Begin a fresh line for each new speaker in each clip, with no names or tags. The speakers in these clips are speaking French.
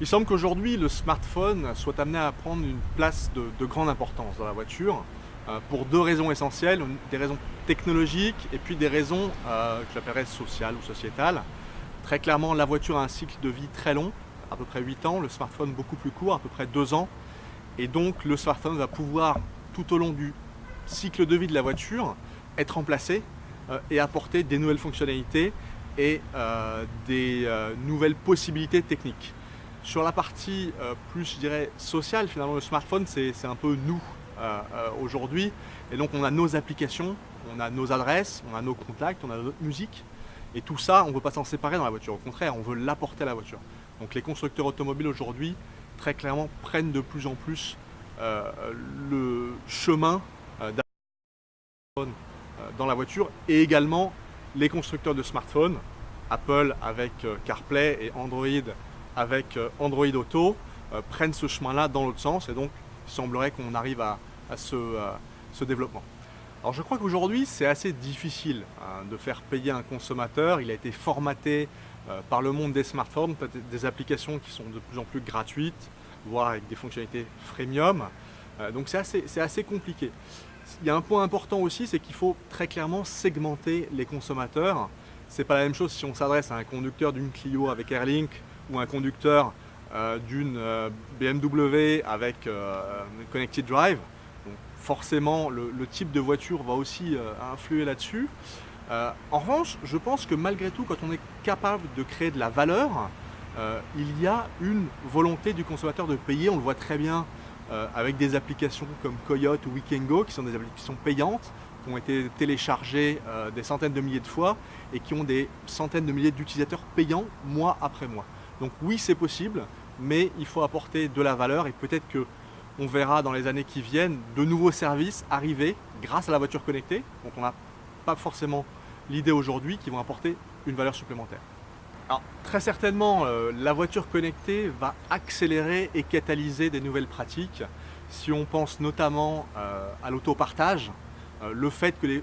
Il semble qu'aujourd'hui, le smartphone soit amené à prendre une place de grande importance dans la voiture, pour deux raisons essentielles, des raisons technologiques et puis des raisons que j'appellerais sociales ou sociétales. Très clairement, la voiture a un cycle de vie très long, à peu près 8 ans, le smartphone beaucoup plus court, à peu près 2 ans. Et donc le smartphone va pouvoir, tout au long du cycle de vie de la voiture, être remplacé et apporter des nouvelles fonctionnalités et des nouvelles possibilités techniques. Sur la partie plus, je dirais, sociale, finalement, le smartphone, c'est un peu nous aujourd'hui. Et donc, on a nos applications, on a nos adresses, on a nos contacts, on a notre musique. Et tout ça, on ne veut pas s'en séparer dans la voiture. Au contraire, on veut l'apporter à la voiture. Donc, les constructeurs automobiles aujourd'hui, très clairement, prennent de plus en plus le chemin d'un smartphone dans la voiture. Et également, les constructeurs de smartphones, Apple avec CarPlay et Android avec Android Auto, prennent ce chemin-là dans l'autre sens, et donc il semblerait qu'on arrive à ce développement. Alors je crois qu'aujourd'hui c'est assez difficile de faire payer un consommateur. Il a été formaté par le monde des smartphones, des applications qui sont de plus en plus gratuites, voire avec des fonctionnalités freemium, donc c'est assez compliqué. Il y a un point important aussi, c'est qu'il faut très clairement segmenter les consommateurs. C'est pas la même chose si on s'adresse à un conducteur d'une Clio avec Airlink ou un conducteur d'une BMW avec Connected Drive. Donc forcément, le type de voiture va aussi influer là-dessus. En revanche, je pense que malgré tout, quand on est capable de créer de la valeur, il y a une volonté du consommateur de payer. On le voit très bien avec des applications comme Coyote ou Weekend qui sont des applications payantes, qui ont été téléchargées des centaines de milliers de fois et qui ont des centaines de milliers d'utilisateurs payants mois après mois. Donc oui, c'est possible, mais il faut apporter de la valeur, et peut-être qu'on verra dans les années qui viennent de nouveaux services arriver grâce à la voiture connectée, dont on n'a pas forcément l'idée aujourd'hui, qui vont apporter une valeur supplémentaire. Alors très certainement, la voiture connectée va accélérer et catalyser des nouvelles pratiques. Si on pense notamment à l'autopartage, le fait que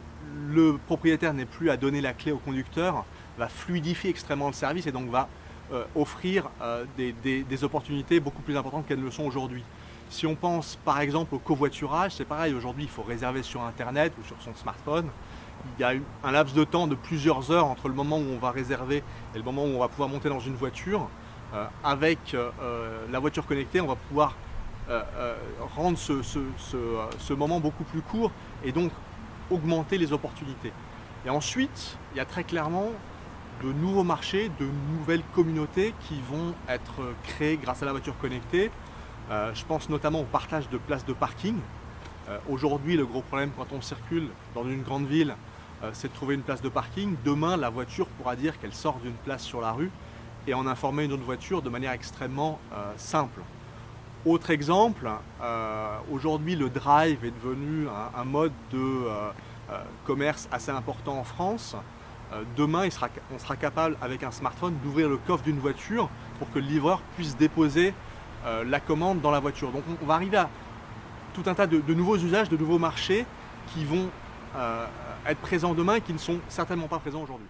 le propriétaire n'ait plus à donner la clé au conducteur va fluidifier extrêmement le service, et donc va offrir des opportunités beaucoup plus importantes qu'elles ne le sont aujourd'hui. Si on pense par exemple au covoiturage, c'est pareil, aujourd'hui il faut réserver sur internet ou sur son smartphone. Il y a un laps de temps de plusieurs heures entre le moment où on va réserver et le moment où on va pouvoir monter dans une voiture. Avec la voiture connectée, on va pouvoir rendre ce moment beaucoup plus court et donc augmenter les opportunités. Et ensuite, il y a très clairement de nouveaux marchés, de nouvelles communautés qui vont être créées grâce à la voiture connectée. Je pense notamment au partage de places de parking. Aujourd'hui, le gros problème quand on circule dans une grande ville, c'est de trouver une place de parking. Demain, la voiture pourra dire qu'elle sort d'une place sur la rue et en informer une autre voiture de manière extrêmement simple. Autre exemple, aujourd'hui le drive est devenu un mode de commerce assez important en France. Demain, on sera capable, avec un smartphone, d'ouvrir le coffre d'une voiture pour que le livreur puisse déposer la commande dans la voiture. Donc on va arriver à tout un tas de nouveaux usages, de nouveaux marchés qui vont être présents demain et qui ne sont certainement pas présents aujourd'hui.